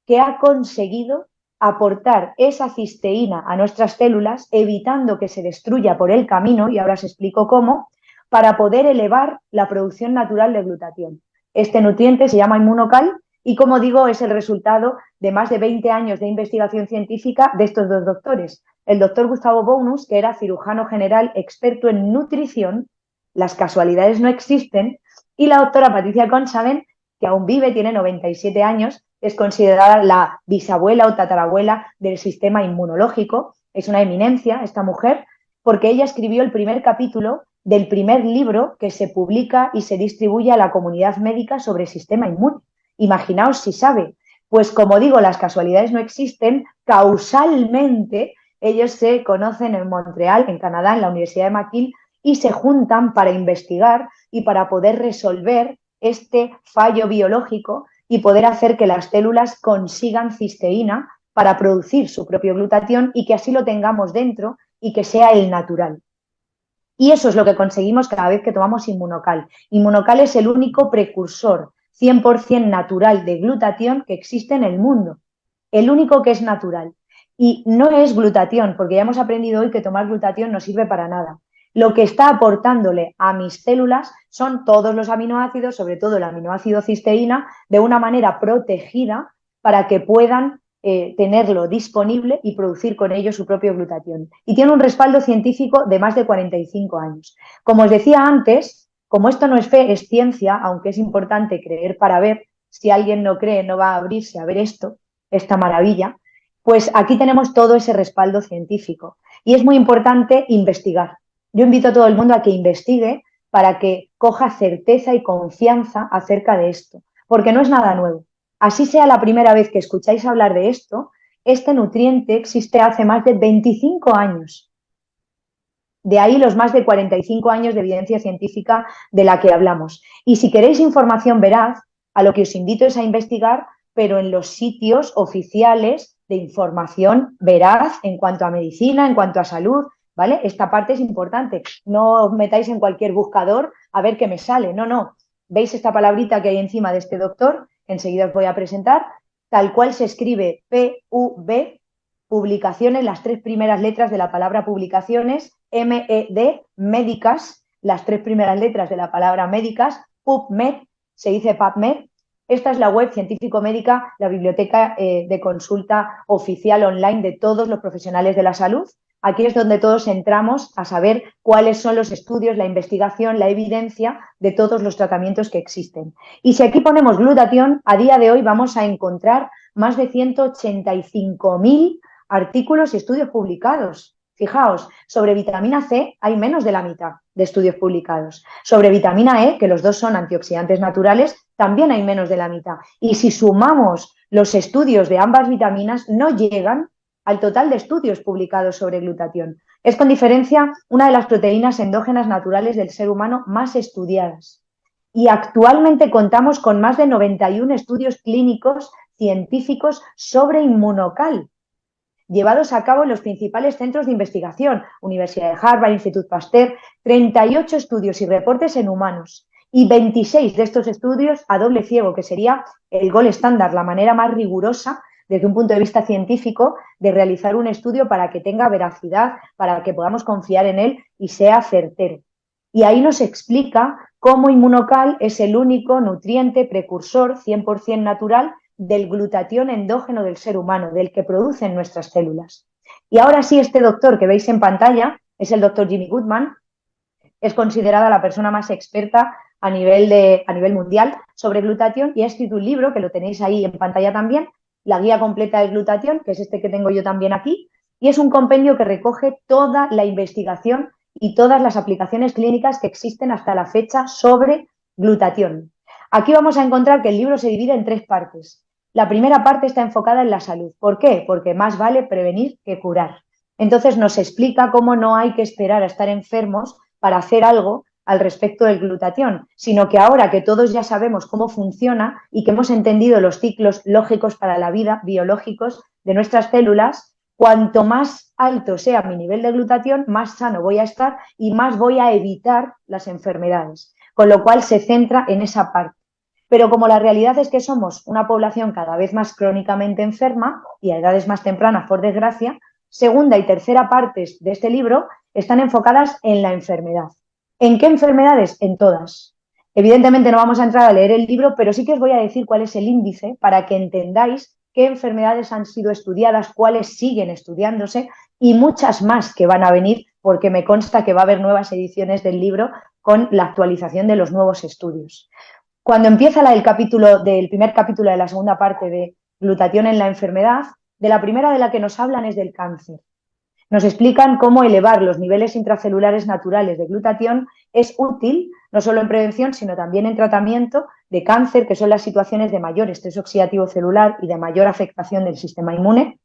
que ha conseguido aportar esa cisteína a nuestras células, evitando que se destruya por el camino, y ahora os explico cómo, para poder elevar la producción natural de glutatión. Este nutriente se llama inmunocal y, como digo, es el resultado de más de 20 años de investigación científica de estos dos doctores. El doctor Gustavo Bounus, que era cirujano general experto en nutrición, las casualidades no existen, y la doctora Patricia Consaven, que aún vive, tiene 97 años, es considerada la bisabuela o tatarabuela del sistema inmunológico. Es una eminencia esta mujer, porque ella escribió el primer capítulo del primer libro que se publica y se distribuye a la comunidad médica sobre el sistema inmune. Imaginaos si sabe. Pues como digo, las casualidades no existen. Causalmente, ellos se conocen en Montreal, en Canadá, en la Universidad de McGill, y se juntan para investigar y para poder resolver este fallo biológico y poder hacer que las células consigan cisteína para producir su propio glutatión y que así lo tengamos dentro y que sea el natural. Y eso es lo que conseguimos cada vez que tomamos inmunocal. Inmunocal es el único precursor 100% natural de glutatión que existe en el mundo. El único que es natural. Y no es glutatión, porque ya hemos aprendido hoy que tomar glutatión no sirve para nada. Lo que está aportándole a mis células son todos los aminoácidos, sobre todo el aminoácido cisteína, de una manera protegida para que puedan tenerlo disponible y producir con ello su propio glutatión. Y tiene un respaldo científico de más de 45 años. Como os decía antes, como esto no es fe, es ciencia, aunque es importante creer para ver, si alguien no cree no va a abrirse a ver esto, esta maravilla, pues aquí tenemos todo ese respaldo científico. Y es muy importante investigar. Yo invito a todo el mundo a que investigue para que coja certeza y confianza acerca de esto, porque no es nada nuevo. Así sea la primera vez que escucháis hablar de esto, este nutriente existe hace más de 25 años. De ahí los más de 45 años de evidencia científica de la que hablamos. Y si queréis información veraz, a lo que os invito es a investigar, pero en los sitios oficiales de información veraz en cuanto a medicina, en cuanto a salud, ¿vale? Esta parte es importante. No os metáis en cualquier buscador a ver qué me sale. No, no. ¿Veis esta palabrita que hay encima de este doctor? Enseguida os voy a presentar. Tal cual se escribe P-U-B, publicaciones, las tres primeras letras de la palabra publicaciones, M-E-D, médicas, las tres primeras letras de la palabra médicas, PubMed, se dice PubMed. Esta es la web científico-médica, la biblioteca de consulta oficial online de todos los profesionales de la salud. Aquí es donde todos entramos a saber cuáles son los estudios, la investigación, la evidencia de todos los tratamientos que existen. Y si aquí ponemos glutatión, a día de hoy vamos a encontrar más de 185.000 artículos y estudios publicados. Fijaos, sobre vitamina C hay menos de la mitad de estudios publicados. Sobre vitamina E, que los dos son antioxidantes naturales, también hay menos de la mitad. Y si sumamos los estudios de ambas vitaminas, no llegan al total de estudios publicados sobre glutatión. Es con diferencia una de las proteínas endógenas naturales del ser humano más estudiadas. Y actualmente contamos con más de 91 estudios clínicos científicos sobre inmunocal, llevados a cabo en los principales centros de investigación, Universidad de Harvard, Institut Pasteur, 38 estudios y reportes en humanos y 26 de estos estudios a doble ciego, que sería el gold estándar, la manera más rigurosa desde un punto de vista científico de realizar un estudio para que tenga veracidad, para que podamos confiar en él y sea certero. Y ahí nos explica cómo inmunocal es el único nutriente precursor 100% natural del glutatión endógeno del ser humano, del que producen nuestras células. Y ahora sí, este doctor que veis en pantalla es el doctor Jimmy Goodman, es considerada la persona más experta a nivel mundial sobre glutatión y ha escrito un libro, que lo tenéis ahí en pantalla también, la guía completa del glutatión, que es este que tengo yo también aquí, y es un compendio que recoge toda la investigación y todas las aplicaciones clínicas que existen hasta la fecha sobre glutatión. Aquí vamos a encontrar que el libro se divide en 3 partes. La primera parte está enfocada en la salud. ¿Por qué? Porque más vale prevenir que curar. Entonces nos explica cómo no hay que esperar a estar enfermos para hacer algo al respecto del glutatión, sino que ahora que todos ya sabemos cómo funciona y que hemos entendido los ciclos lógicos para la vida, biológicos de nuestras células, cuanto más alto sea mi nivel de glutatión, más sano voy a estar y más voy a evitar las enfermedades. Con lo cual se centra en esa parte. Pero como la realidad es que somos una población cada vez más crónicamente enferma y a edades más tempranas, por desgracia, segunda y tercera partes de este libro están enfocadas en la enfermedad. ¿En qué enfermedades? En todas. Evidentemente no vamos a entrar a leer el libro, pero sí que os voy a decir cuál es el índice para que entendáis qué enfermedades han sido estudiadas, cuáles siguen estudiándose y muchas más que van a venir, porque me consta que va a haber nuevas ediciones del libro con la actualización de los nuevos estudios. Cuando empieza del primer capítulo de la segunda parte de glutatión en la enfermedad, de la primera de la que nos hablan es del cáncer. Nos explican cómo elevar los niveles intracelulares naturales de glutatión es útil, no solo en prevención, sino también en tratamiento de cáncer, que son las situaciones de mayor estrés oxidativo celular y de mayor afectación del sistema inmune.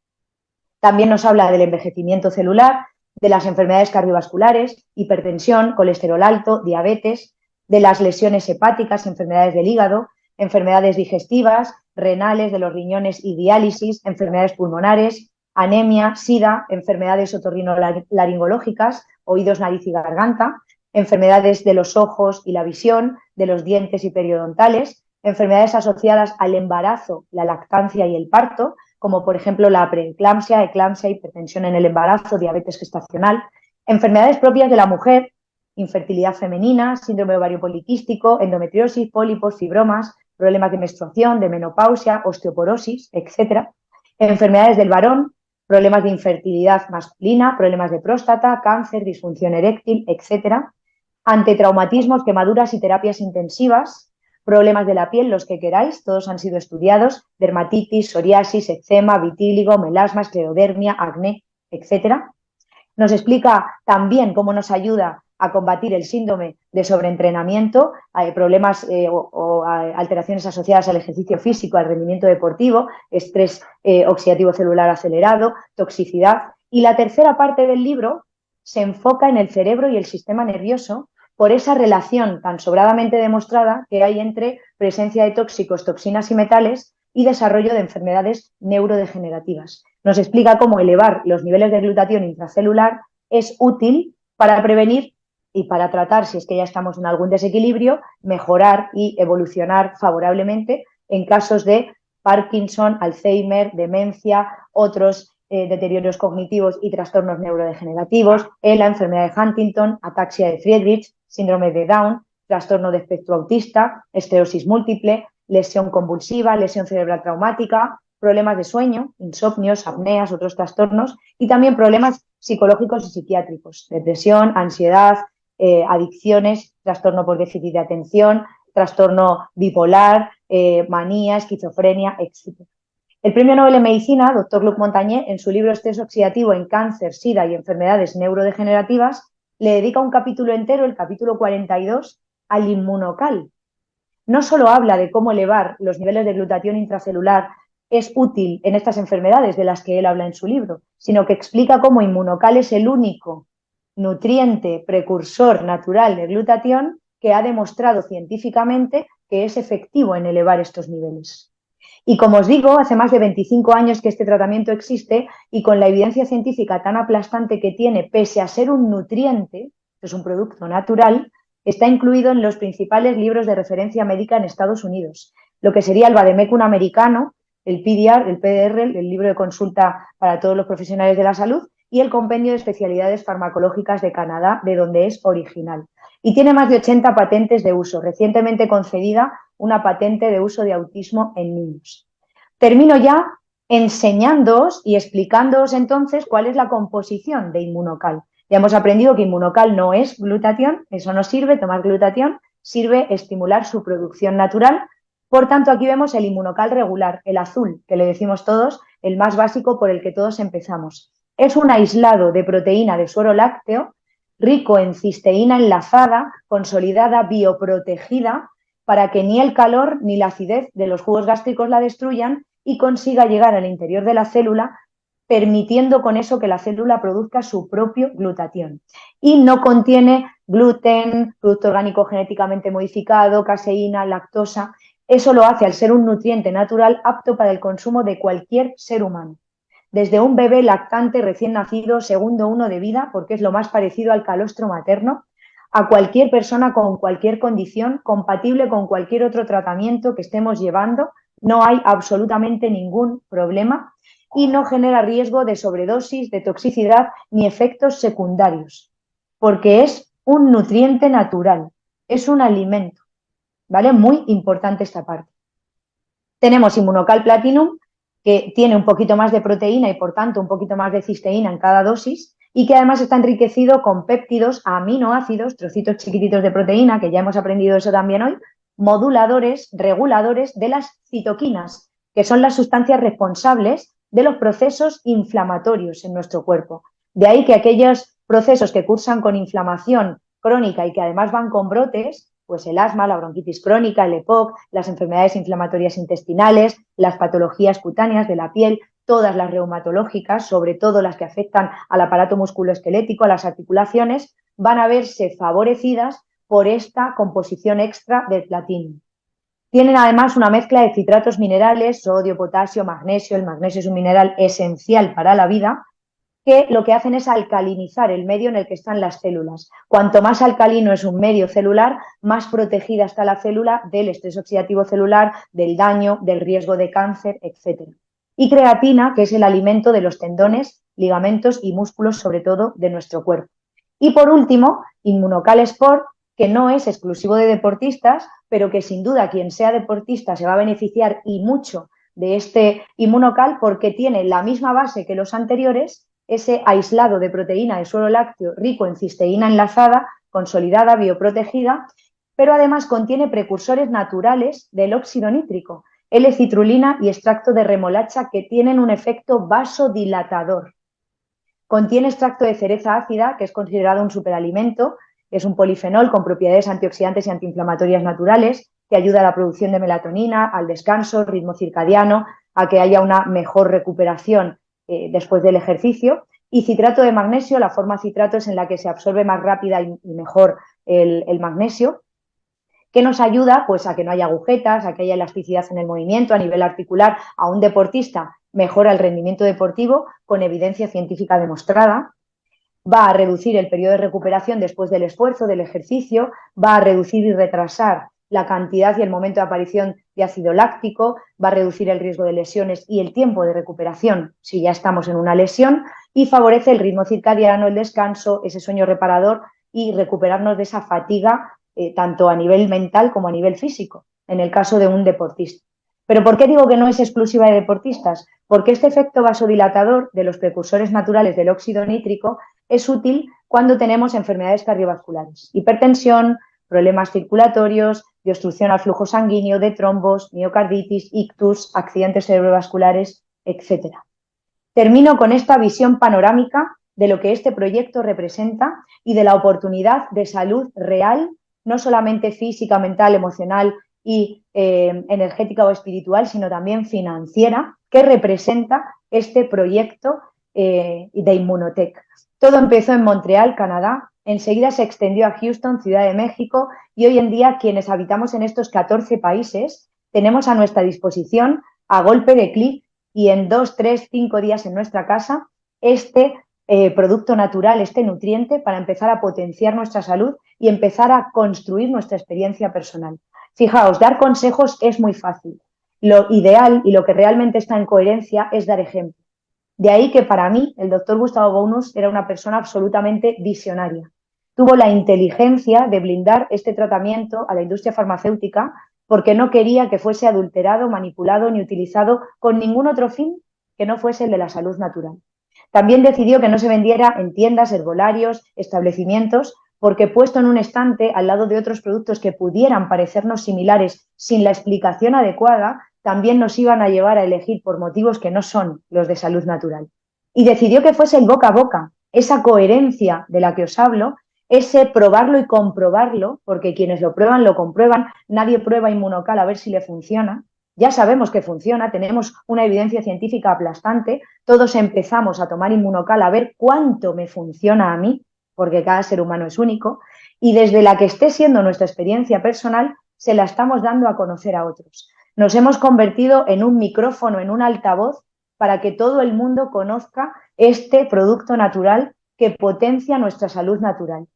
También nos habla del envejecimiento celular, de las enfermedades cardiovasculares, hipertensión, colesterol alto, diabetes, de las lesiones hepáticas, enfermedades del hígado, enfermedades digestivas, renales, de los riñones y diálisis, enfermedades pulmonares, anemia, sida, enfermedades otorrinolaringológicas, oídos, nariz y garganta, enfermedades de los ojos y la visión, de los dientes y periodontales, enfermedades asociadas al embarazo, la lactancia y el parto, como por ejemplo la preeclampsia, eclampsia, hipertensión en el embarazo, diabetes gestacional, enfermedades propias de la mujer, infertilidad femenina, síndrome ovario poliquístico, endometriosis, pólipos, fibromas, problemas de menstruación, de menopausia, osteoporosis, etc. Enfermedades del varón, problemas de infertilidad masculina, problemas de próstata, cáncer, disfunción eréctil, etc. Ante traumatismos, quemaduras y terapias intensivas, problemas de la piel, los que queráis, todos han sido estudiados, dermatitis, psoriasis, eczema, vitíligo, melasma, esclerodermia, acné, etc. Nos explica también cómo nos ayuda a combatir el síndrome de sobreentrenamiento, problemas o alteraciones asociadas al ejercicio físico, al rendimiento deportivo, estrés oxidativo celular acelerado, toxicidad. Y la tercera parte del libro se enfoca en el cerebro y el sistema nervioso por esa relación tan sobradamente demostrada que hay entre presencia de tóxicos, toxinas y metales y desarrollo de enfermedades neurodegenerativas. Nos explica cómo elevar los niveles de glutatión intracelular es útil para prevenir y para tratar, si es que ya estamos en algún desequilibrio, mejorar y evolucionar favorablemente en casos de Parkinson, Alzheimer, demencia, otros deterioros cognitivos y trastornos neurodegenerativos, la enfermedad de Huntington, ataxia de Friedrich, síndrome de Down, trastorno de espectro autista, esclerosis múltiple, lesión convulsiva, lesión cerebral traumática, problemas de sueño, insomnios, apneas, otros trastornos y también problemas psicológicos y psiquiátricos, depresión, ansiedad, adicciones, trastorno por déficit de atención, trastorno bipolar, manía, esquizofrenia, etc. El premio Nobel en Medicina, Dr. Luc Montagnier, en su libro Estrés oxidativo en cáncer, sida y enfermedades neurodegenerativas, le dedica un capítulo entero, el capítulo 42, al inmunocal. No solo habla de cómo elevar los niveles de glutatión intracelular es útil en estas enfermedades de las que él habla en su libro, sino que explica cómo inmunocal es el único nutriente precursor natural de glutatión que ha demostrado científicamente que es efectivo en elevar estos niveles. Y como os digo, hace más de 25 años que este tratamiento existe y con la evidencia científica tan aplastante que tiene, pese a ser un nutriente, es un producto natural, está incluido en los principales libros de referencia médica en Estados Unidos, lo que sería el Vademecum americano, el PDR, el libro de consulta para todos los profesionales de la salud, y el Compendio de Especialidades Farmacológicas de Canadá, de donde es original. Y tiene más de 80 patentes de uso, recientemente concedida una patente de uso de autismo en niños. Termino ya enseñándoos y explicándoos entonces cuál es la composición de Inmunocal. Ya hemos aprendido que Inmunocal no es glutatión, eso no sirve, tomar glutatión, sirve estimular su producción natural. Por tanto, aquí vemos el Inmunocal regular, el azul, que le decimos todos, el más básico por el que todos empezamos. Es un aislado de proteína de suero lácteo, rico en cisteína enlazada, consolidada, bioprotegida, para que ni el calor ni la acidez de los jugos gástricos la destruyan y consiga llegar al interior de la célula, permitiendo con eso que la célula produzca su propio glutatión. Y no contiene gluten, producto orgánico genéticamente modificado, caseína, lactosa. Eso lo hace al ser un nutriente natural apto para el consumo de cualquier ser humano. Desde un bebé lactante recién nacido, segundo uno de vida, porque es lo más parecido al calostro materno, a cualquier persona con cualquier condición, compatible con cualquier otro tratamiento que estemos llevando, no hay absolutamente ningún problema y no genera riesgo de sobredosis, de toxicidad ni efectos secundarios, porque es un nutriente natural, es un alimento, ¿vale? Muy importante esta parte. Tenemos Immunocal Platinum, que tiene un poquito más de proteína y por tanto un poquito más de cisteína en cada dosis y que además está enriquecido con péptidos, aminoácidos, trocitos chiquititos de proteína, que ya hemos aprendido eso también hoy, moduladores, reguladores de las citoquinas, que son las sustancias responsables de los procesos inflamatorios en nuestro cuerpo. De ahí que aquellos procesos que cursan con inflamación crónica y que además van con brotes, pues el asma, la bronquitis crónica, el EPOC, las enfermedades inflamatorias intestinales, las patologías cutáneas de la piel, todas las reumatológicas, sobre todo las que afectan al aparato musculoesquelético, a las articulaciones, van a verse favorecidas por esta composición extra del platino. Tienen además una mezcla de citratos minerales, sodio, potasio, magnesio. El magnesio es un mineral esencial para la vida, que lo que hacen es alcalinizar el medio en el que están las células. Cuanto más alcalino es un medio celular, más protegida está la célula del estrés oxidativo celular, del daño, del riesgo de cáncer, etc. Y creatina, que es el alimento de los tendones, ligamentos y músculos, sobre todo, de nuestro cuerpo. Y por último, Immunocal Sport, que no es exclusivo de deportistas, pero que sin duda quien sea deportista se va a beneficiar y mucho de este Immunocal porque tiene la misma base que los anteriores, ese aislado de proteína de suero lácteo rico en cisteína enlazada, consolidada, bioprotegida, pero además contiene precursores naturales del óxido nítrico, L-citrulina y extracto de remolacha, que tienen un efecto vasodilatador. Contiene extracto de cereza ácida, que es considerado un superalimento, es un polifenol con propiedades antioxidantes y antiinflamatorias naturales, que ayuda a la producción de melatonina, al descanso, ritmo circadiano, a que haya una mejor recuperación después del ejercicio. Y citrato de magnesio, la forma citrato es en la que se absorbe más rápida y mejor el magnesio, que nos ayuda pues, a que no haya agujetas, a que haya elasticidad en el movimiento a nivel articular. A un deportista mejora el rendimiento deportivo con evidencia científica demostrada. Va a reducir el periodo de recuperación después del esfuerzo, del ejercicio, va a reducir y retrasar la cantidad y el momento de aparición de ácido láctico, va a reducir el riesgo de lesiones y el tiempo de recuperación si ya estamos en una lesión y favorece el ritmo circadiano, el descanso, ese sueño reparador y recuperarnos de esa fatiga tanto a nivel mental como a nivel físico, en el caso de un deportista. ¿Pero por qué digo que no es exclusiva de deportistas? Porque este efecto vasodilatador de los precursores naturales del óxido nítrico es útil cuando tenemos enfermedades cardiovasculares, hipertensión, problemas circulatorios, de obstrucción al flujo sanguíneo, de trombos, miocarditis, ictus, accidentes cerebrovasculares, etc. Termino con esta visión panorámica de lo que este proyecto representa y de la oportunidad de salud real, no solamente física, mental, emocional y energética o espiritual, sino también financiera, que representa este proyecto de Immunotech. Todo empezó en Montreal, Canadá, enseguida se extendió a Houston, Ciudad de México, y hoy en día quienes habitamos en estos 14 países tenemos a nuestra disposición, a golpe de clic y en 2, 3, 5 días en nuestra casa, este producto natural, este nutriente, para empezar a potenciar nuestra salud y empezar a construir nuestra experiencia personal. Fijaos, dar consejos es muy fácil. Lo ideal y lo que realmente está en coherencia es dar ejemplo. De ahí que para mí el doctor Gustavo Bounous era una persona absolutamente visionaria. Tuvo la inteligencia de blindar este tratamiento a la industria farmacéutica porque no quería que fuese adulterado, manipulado ni utilizado con ningún otro fin que no fuese el de la salud natural. También decidió que no se vendiera en tiendas, herbolarios, establecimientos, porque puesto en un estante al lado de otros productos que pudieran parecernos similares sin la explicación adecuada, también nos iban a llevar a elegir por motivos que no son los de salud natural. Y decidió que fuese el boca a boca, esa coherencia de la que os hablo, ese probarlo y comprobarlo, porque quienes lo prueban lo comprueban, nadie prueba Inmunocal a ver si le funciona, ya sabemos que funciona, tenemos una evidencia científica aplastante, todos empezamos a tomar Inmunocal a ver cuánto me funciona a mí, porque cada ser humano es único, y desde la que esté siendo nuestra experiencia personal, se la estamos dando a conocer a otros. Nos hemos convertido en un micrófono, en un altavoz, para que todo el mundo conozca este producto natural que potencia nuestra salud natural.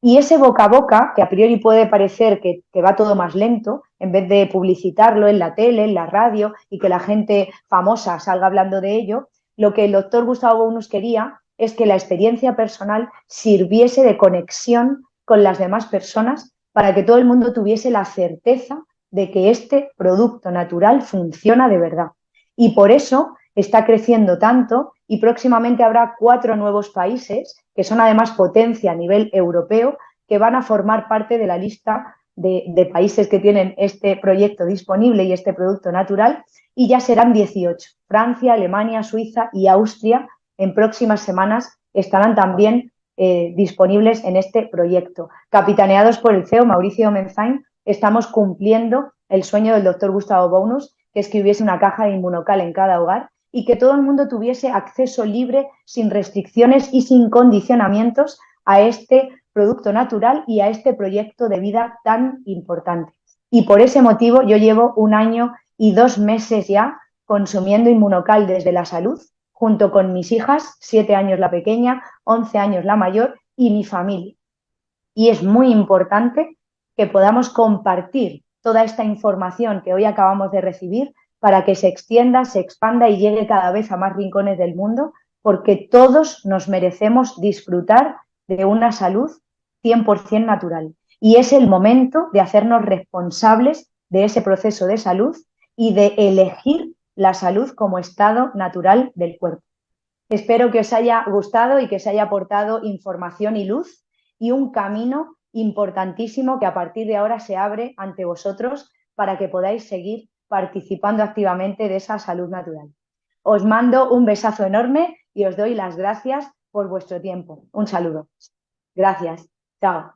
Y ese boca a boca, que a priori puede parecer que va todo más lento, en vez de publicitarlo en la tele, en la radio y que la gente famosa salga hablando de ello, lo que el doctor Gustavo Bounus quería es que la experiencia personal sirviese de conexión con las demás personas para que todo el mundo tuviese la certeza de que este producto natural funciona de verdad. Y por eso está creciendo tanto y próximamente habrá 4 nuevos países que son además potencia a nivel europeo que van a formar parte de la lista de países que tienen este proyecto disponible y este producto natural, y ya serán 18. Francia, Alemania, Suiza y Austria en próximas semanas estarán también disponibles en este proyecto. Capitaneados por el CEO Mauricio Menzain, estamos cumpliendo el sueño del doctor Gustavo Bounus, que es que hubiese una caja de Inmunocal en cada hogar y que todo el mundo tuviese acceso libre, sin restricciones y sin condicionamientos a este producto natural y a este proyecto de vida tan importante. Y por ese motivo yo llevo 1 año y 2 meses ya consumiendo Inmunocal desde la salud, junto con mis hijas, 7 años la pequeña, 11 años la mayor, y mi familia. Y es muy importante que podamos compartir toda esta información que hoy acabamos de recibir para que se extienda, se expanda y llegue cada vez a más rincones del mundo, porque todos nos merecemos disfrutar de una salud 100% natural. Y es el momento de hacernos responsables de ese proceso de salud y de elegir la salud como estado natural del cuerpo. Espero que os haya gustado y que os haya aportado información y luz y un camino importantísimo que a partir de ahora se abre ante vosotros para que podáis seguir participando activamente de esa salud natural. Os mando un besazo enorme y os doy las gracias por vuestro tiempo. Un saludo. Gracias. Chao.